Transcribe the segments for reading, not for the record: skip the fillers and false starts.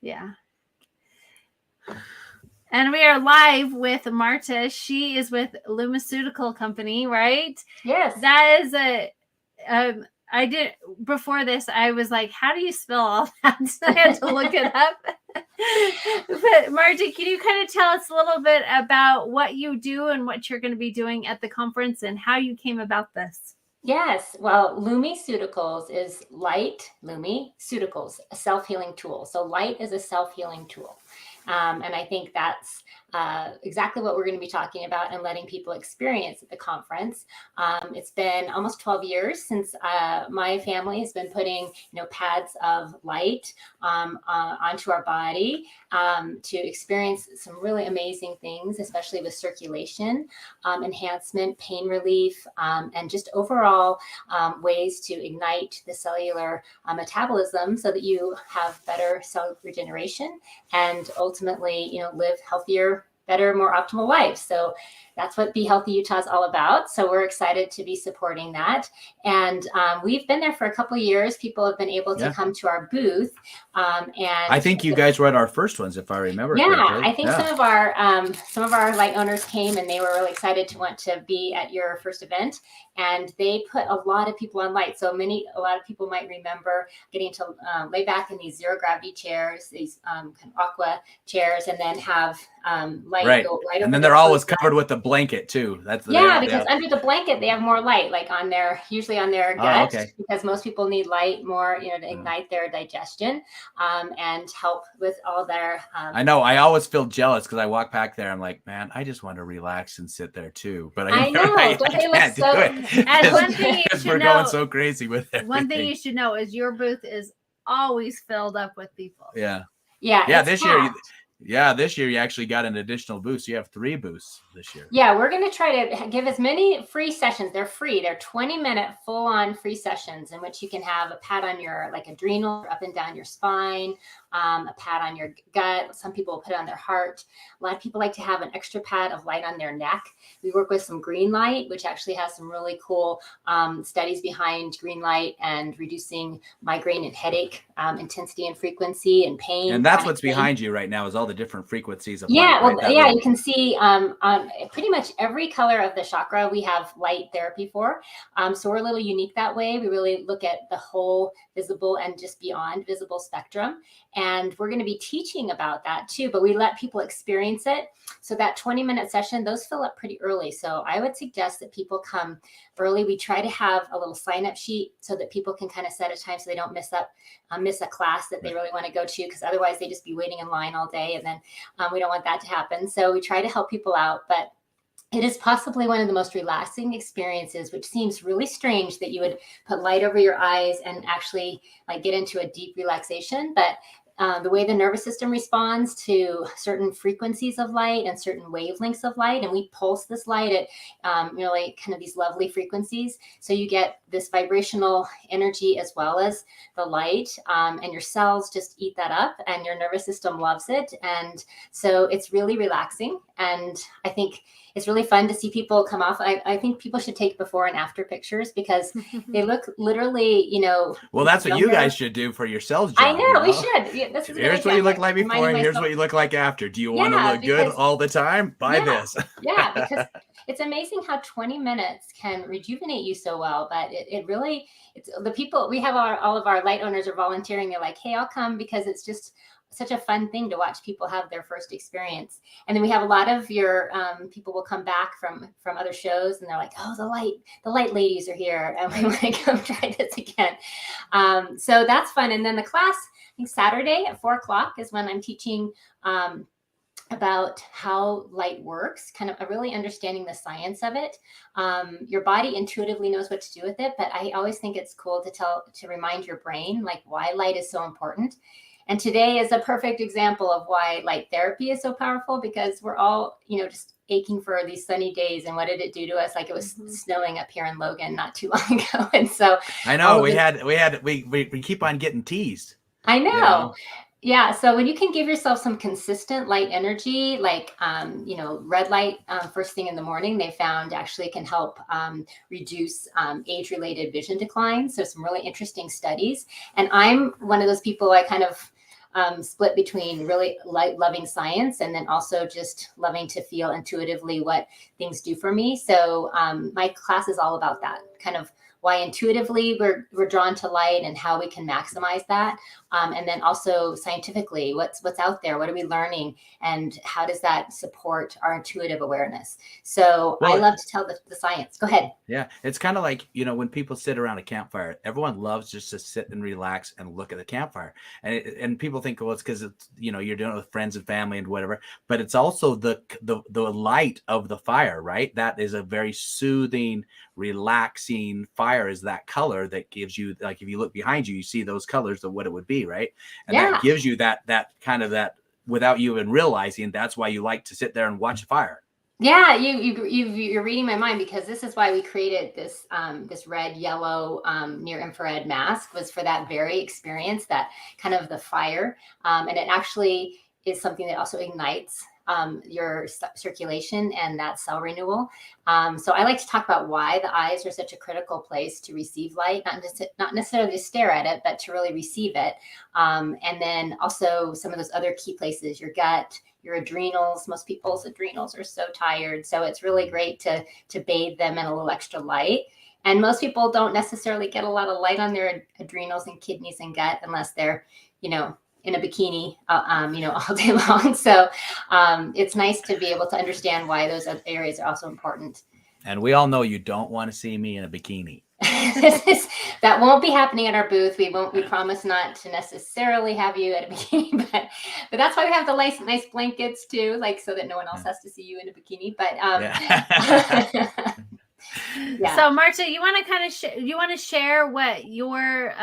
Yeah. And we are live with Marta. She is with LumiCeutical Company, right? Yes. That is I did before this. I was like, "How do you spell all that?" So I had to look it up. But Marta, can you kind of tell us a little bit about what you do and what you're going to be doing at the conference and how you came about this? Yes. Well, LumiCeuticals is light, LumiCeuticals, a self-healing tool. So light is a self-healing tool. And I think that's exactly what we're going to be talking about and letting people experience at the conference. It's been almost 12 years since my family has been putting, pads of light onto our body to experience some really amazing things, especially with circulation, enhancement, pain relief, and just overall ways to ignite the cellular metabolism so that you have better cell regeneration and ultimately, live healthier, better, more optimal lives. So that's what Be Healthy Utah is all about. So we're excited to be supporting that. And we've been there for a couple of years. People have been able to come to our booth. And I think you guys were at our first ones, if I remember correctly. I think some of our light owners came and they were really excited to want to be at your first event. And they put a lot of people on light. So a lot of people might remember getting to lay back in these zero gravity chairs, these kind of aqua chairs, and then have light go right over. And then they're always covered with a blanket too. Because under the blanket they have more light, like usually on their gut, because most people need light more, to ignite their digestion and help with all their. I know. I always feel jealous because I walk back there. I'm like, man, I just want to relax and sit there too. But I know. Don't they look so? And one thing you should know, going so crazy with it. One thing you should know is your booth is always filled up with people. Yeah. This year you actually got an additional booth. So you have 3 booths this year. Yeah, we're going to try to give as many free sessions. They're free. They're 20-minute full-on free sessions in which you can have a pad on your adrenal up and down your spine, a pad on your gut. Some people will put it on their heart. A lot of people like to have an extra pad of light on their neck. We work with some green light, which actually has some really cool studies behind green light and reducing migraine and headache intensity and frequency and pain. And that's what's behind you right now is all the different frequencies of light. Right? You can see on pretty much every color of the chakra we have light therapy for. So we're a little unique that way. We really look at the whole visible and just beyond visible spectrum. And we're going to be teaching about that too, but we let people experience it. So that 20-minute session, those fill up pretty early. So I would suggest that people come early. We try to have a little sign-up sheet so that people can kind of set a time so they don't miss a class that they really want to go to, because otherwise they just be waiting in line all day. And then we don't want that to happen. So we try to help people out, but it is possibly one of the most relaxing experiences, which seems really strange that you would put light over your eyes and actually get into a deep relaxation. But the way the nervous system responds to certain frequencies of light and certain wavelengths of light, and we pulse this light at kind of these lovely frequencies. So you get this vibrational energy as well as the light, and your cells just eat that up and your nervous system loves it. And so it's really relaxing. And I think it's really fun to see people come off. I think people should take before and after pictures because they look literally, Well, that's what you guys should do for yourselves, John. I know, we should. Yeah, here's what you look like before and here's what you look like after. Do you want to look good all the time? Buy this. Yeah, because it's amazing how 20 minutes can rejuvenate you so well. But it really, it's the people, we have all of our light owners are volunteering. They're like, hey, I'll come because it's just such a fun thing to watch people have their first experience. And then we have a lot of your people will come back from other shows and they're like, oh, the light ladies are here and we want to come try this again. So that's fun. And then the class, I think Saturday at 4:00 is when I'm teaching about how light works, kind of really understanding the science of it. Your body intuitively knows what to do with it, but I always think it's cool to remind your brain why light is so important. And today is a perfect example of why light therapy is so powerful, because we're all, just aching for these sunny days. And what did it do to us? It was snowing up here in Logan not too long ago. And so I know we keep on getting teased. I know. Yeah. So when you can give yourself some consistent light energy, red light first thing in the morning, they found actually can help reduce age-related vision decline. So some really interesting studies. And I'm one of those people I kind of split between really loving science and then also just loving to feel intuitively what things do for me. So my class is all about that, kind of why intuitively we're drawn to light and how we can maximize that. And then also scientifically, what's out there, what are we learning, and how does that support our intuitive awareness? So I love to tell the science. Go ahead. Yeah, it's kind of like, when people sit around a campfire, everyone loves just to sit and relax and look at the campfire. And people think, well, it's because it's, you're doing it with friends and family and whatever, but it's also the light of the fire, right? That is a very soothing, relaxing fire, is that color that gives you, like, if you look behind you, you see those colors of what it would be, right? And that gives you that kind of that, without you even realizing, that's why you like to sit there and watch fire. Yeah, you're reading my mind, because this is why we created this this red, yellow, near infrared mask, was for that very experience, that kind of the fire, and it actually is something that also ignites your circulation and that cell renewal. So I like to talk about why the eyes are such a critical place to receive light, not necessarily to stare at it, but to really receive it. And then also some of those other key places, your gut, your adrenals. Most people's adrenals are so tired. So it's really great to bathe them in a little extra light. And most people don't necessarily get a lot of light on their adrenals and kidneys and gut unless they're, in a bikini, all day long. So it's nice to be able to understand why those other areas are also important. And we all know you don't want to see me in a bikini. That won't be happening at our booth. We promise not to necessarily have you at a bikini, but that's why we have the nice blankets too, like, so that no one else has to see you in a bikini. But yeah. So Marta, you want to kind of share what your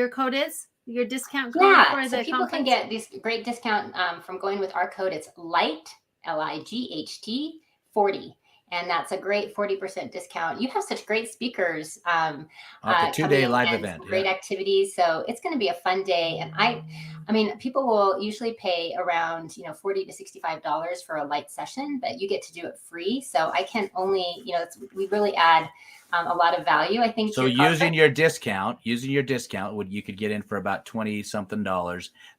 code is? Your discount code for the people conference? Can get this great discount from going with our code. It's LIGHT, LIGHT 40. And that's a great 40% discount. You have such great speakers. The 2-day live event. Great activities. So it's going to be a fun day. And I mean, people will usually pay around, $40 to $65 for a light session, but you get to do it free. So I can only, we really add a lot of value, I think. So using your discount, you could get in for about $20-something.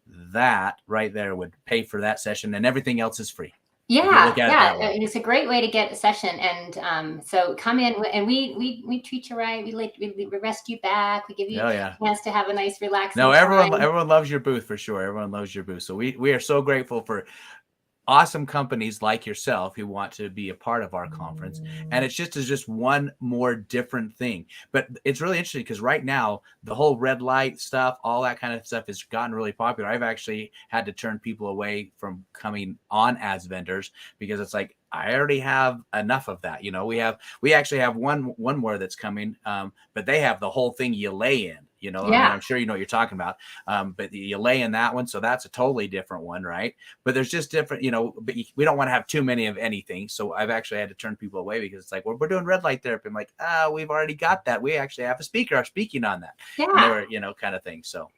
That right there would pay for that session, and everything else is free. Yeah. It's a great way to get a session. And so come in, and we treat you right. We rest you back. We give you a chance to have a nice relaxing time. Everyone loves your booth for sure. Everyone loves your booth. So we are so grateful for awesome companies like yourself who want to be a part of our conference. And it's just one more different thing. But it's really interesting because right now, the whole red light stuff, all that kind of stuff has gotten really popular. I've actually had to turn people away from coming on as vendors because it's like, I already have enough of that. We actually have one more that's coming, but they have the whole thing you lay in. I mean, I'm sure you know what you're talking about, but you lay in that one. So that's a totally different one, right? But there's just different, but we don't want to have too many of anything. So I've actually had to turn people away because it's like, well, we're doing red light therapy. I'm like, we've already got that. We actually have a speaker speaking on that. Yeah. And they were, kind of thing. So.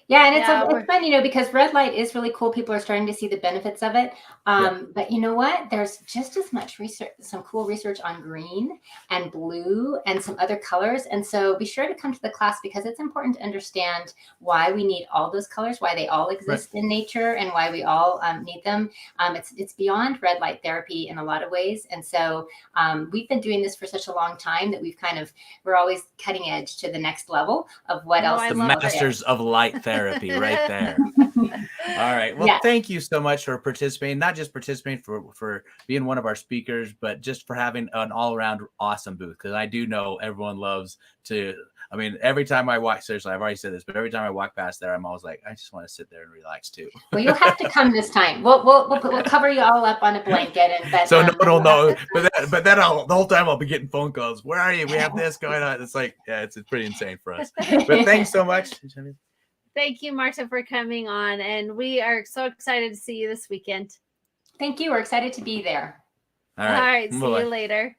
Yeah, and it's fun, because red light is really cool. People are starting to see the benefits of it. But you know what? There's just as much research, some cool research on green and blue and some other colors. And so be sure to come to the class because it's important to understand why we need all those colors, why they all exist in nature, and why we all need them. It's beyond red light therapy in a lot of ways. And so we've been doing this for such a long time that we're always cutting edge to the next level of what else. The masters of light therapy. Right there. All right. Well, thank you so much for participating, not just participating for being one of our speakers, but just for having an all around awesome booth. Because I do know everyone loves to, every time I walk, seriously, I've already said this, but every time I walk past there, I'm always like, I just want to sit there and relax too. Well, you'll have to come this time. We'll cover you all up on a blanket. So no one will know. But then the whole time I'll be getting phone calls. Where are you? We have this going on. It's like, it's pretty insane for us. But thanks so much. Thank you, Marta, for coming on. And we are so excited to see you this weekend. Thank you. We're excited to be there. All right. See you later.